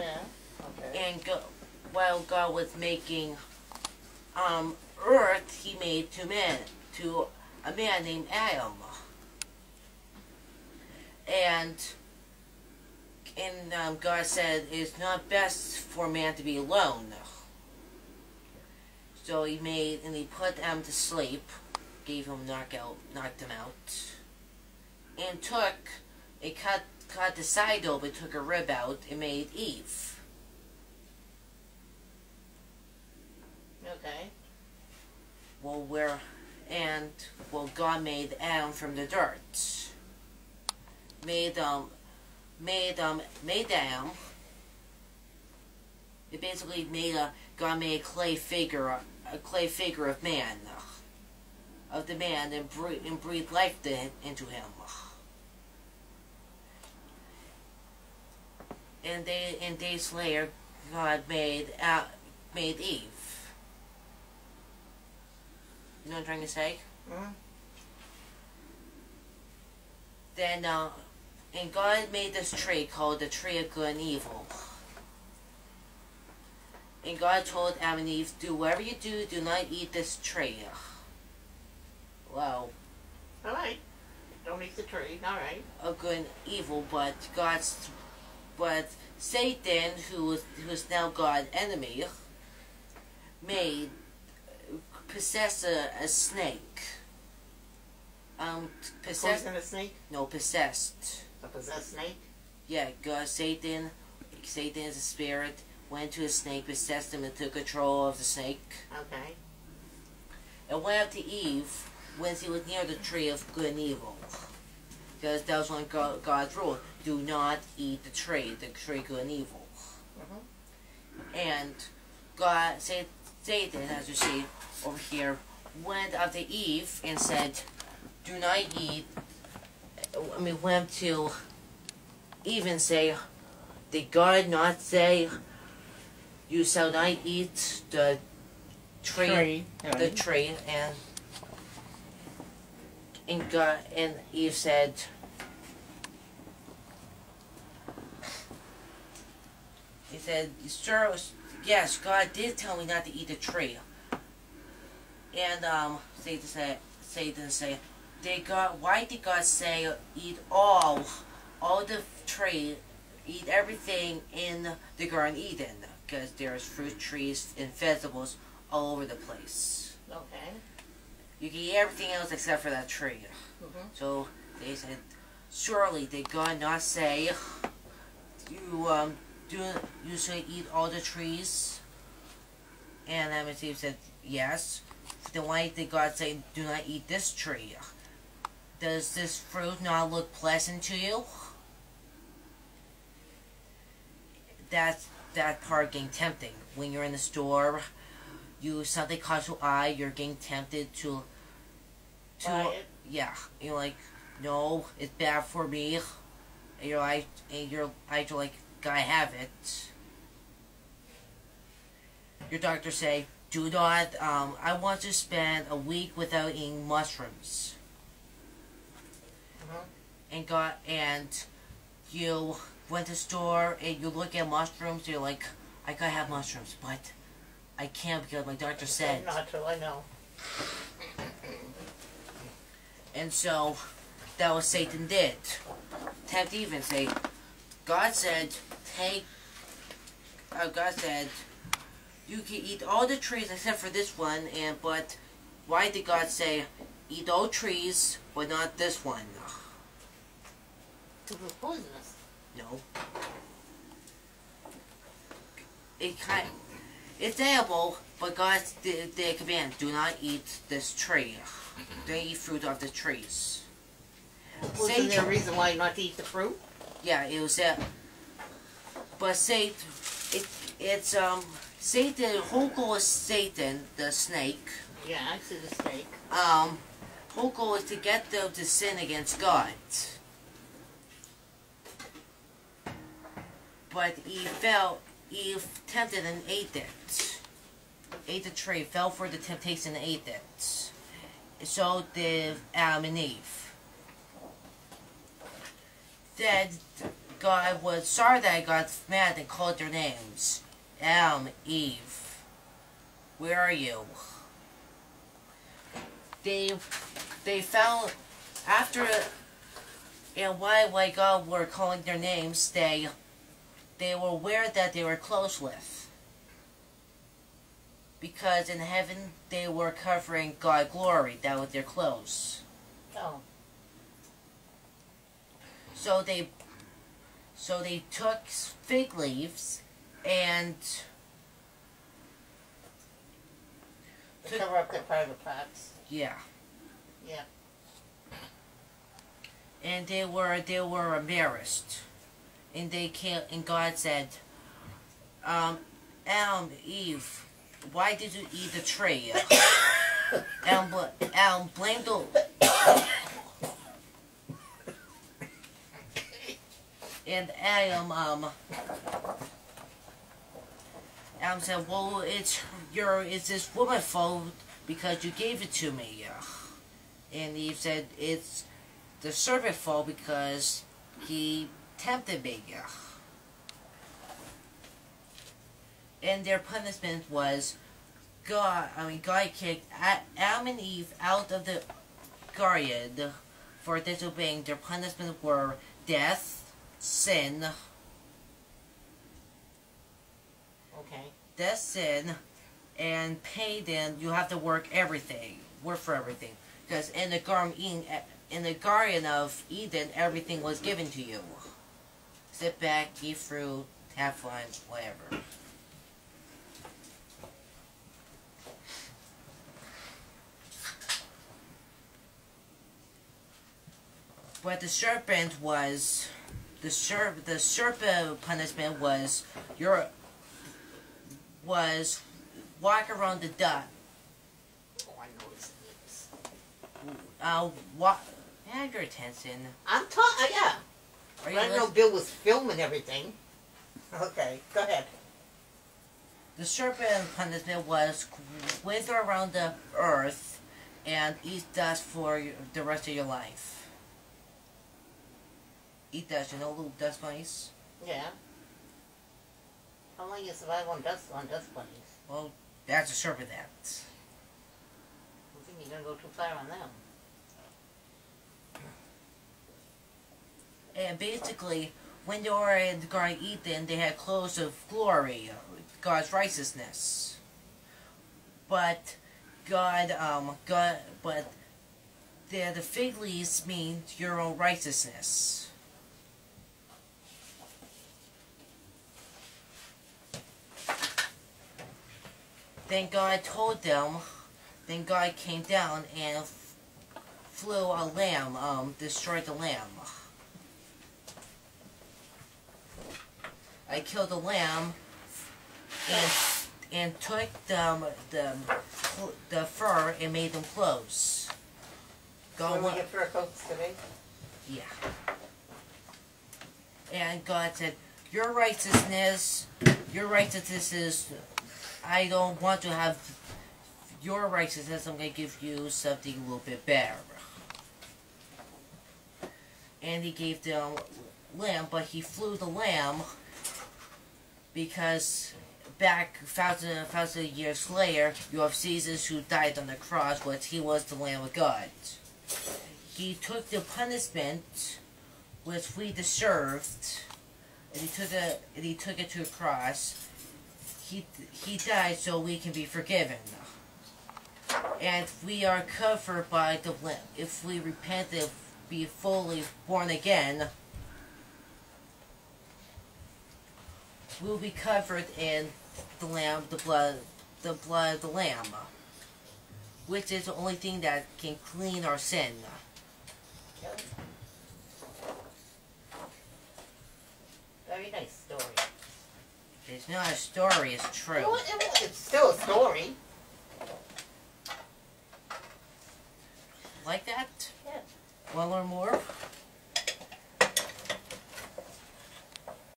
Yeah. Okay. And while God was making Earth, He made to a man named Adam, and God said it's not best for man to be alone. So he put Adam to sleep, gave him knocked him out, and cut the side open, took a rib out, and made Eve. Okay. God made Adam from the dirt. Made Adam. It basically God made a clay figure of man, of the man, and breathed life into him. And days later, God made Eve. You know what I'm trying to say? Mm-hmm. Then, and God made this tree called the tree of good and evil. And God told Adam and Eve, do whatever you do, do not eat this tree. Wow. Alright. Don't eat the tree. Alright. Of good and evil, but Satan, who is now God's enemy, possessed a snake. Possessed a snake? No, possessed. A possessed snake? Yeah, Satan is a spirit, went to a snake, possessed him, and took control of the snake. Okay. And went up to Eve when he was near the tree of good and evil. Because that was one of God's rule. Do not eat the tree of good and evil. Mm-hmm. And Satan, as you see over here, went up to Eve and said, do not eat. Went to Eve and say, did God not say, you shall not eat the tree. The tree, and Eve said, he said, sure, yes, God did tell me not to eat the tree. And Satan said, why did God say eat all the tree, eat everything in the Garden of Eden? Because there's fruit trees and vegetables all over the place. Okay. You can eat everything else except for that tree. Mm-hmm. So they said, surely did God not say you should eat all the trees? And Adam and Eve said, yes. Then why did God say, do not eat this tree? Does this fruit not look pleasant to you? That part getting tempting. When you're in the store, something caught your eye, you're getting tempted to Buy it? Yeah. You're like, no, it's bad for me. And you're like, gotta have it. Your doctor say, do not, I want to spend a week without eating mushrooms. Mm-hmm. And you went to the store and you look at mushrooms, you're like, I gotta have mushrooms, but I can't because my doctor said. Not till I know. And so, that was Satan did. Tempt Eve and say, God said, you can eat all the trees except for this one, but why did God say, eat all trees, but not this one? Because it's poisonous. No. It's edible, but God did command, do not eat this tree. Don't eat fruit of the trees. Wasn't there a reason why not to eat the fruit? Yeah, it was that. But Satan, Satan, the whole goal is Satan, the snake. Yeah, I see the snake. Whole goal is to get them to sin against God. But Eve tempted and ate it. Ate the tree, fell for the temptation and ate it. So did Adam and Eve. Then God was sorry that God mad and called their names. Adam, Eve, where are you? They found after and why God were calling their names. They were aware that they were close with, because in heaven they were covering God glory. That was their clothes. Oh. So they took fig leaves and To cover up their private parts. yeah. Yeah. And they were embarrassed, and they came, and God said, Adam, Eve, why did you eat the tree? Adam blamed the and Adam said, well, it's this woman's fault because you gave it to me. And Eve said, it's the serpent's fault because he tempted me. And their punishment was God kicked Adam and Eve out of the garden for disobeying. Their punishment were death, sin, and paid. Then you have to work for everything. Because in the Garden of Eden, everything was given to you. Sit back, eat fruit, have fun, whatever. But the serpent punishment was walk around the dust. Oh, I know his names. Have your attention. I'm talking, yeah. Are I you didn't know listening? Bill was filming everything. Okay, go ahead. The serpent punishment was wither around the earth and eat dust for the rest of your life. Eat dust, little dust bunnies? Yeah. How long you survive on dust bunnies? Well, that's a serpent that. I think you're gonna go too far on them. And basically, when they were in the Garden of Eden, they had clothes of glory, God's righteousness. But the fig leaves mean your own righteousness. Then God told them. Then God came down and flew a lamb, destroyed the lamb. I killed the lamb and took the fur and made them clothes. So we get fur coats today? Yeah. And God said, your righteousness is, I don't want to have your righteousness, I'm going to give you something a little bit better. And he gave them lamb, but he flew the lamb because back thousand years later, you have Jesus who died on the cross, but he was the Lamb of God. He took the punishment which we deserved, and he took it to a cross. He died so we can be forgiven. And we are covered by the Lamb. If we repent and be fully born again, we will be covered in the lamb, the blood of the lamb, which is the only thing that can clean our sin. Very nice story. It's not a story, it's true. Well, it's still a story. Like that? Yeah. Want to learn more?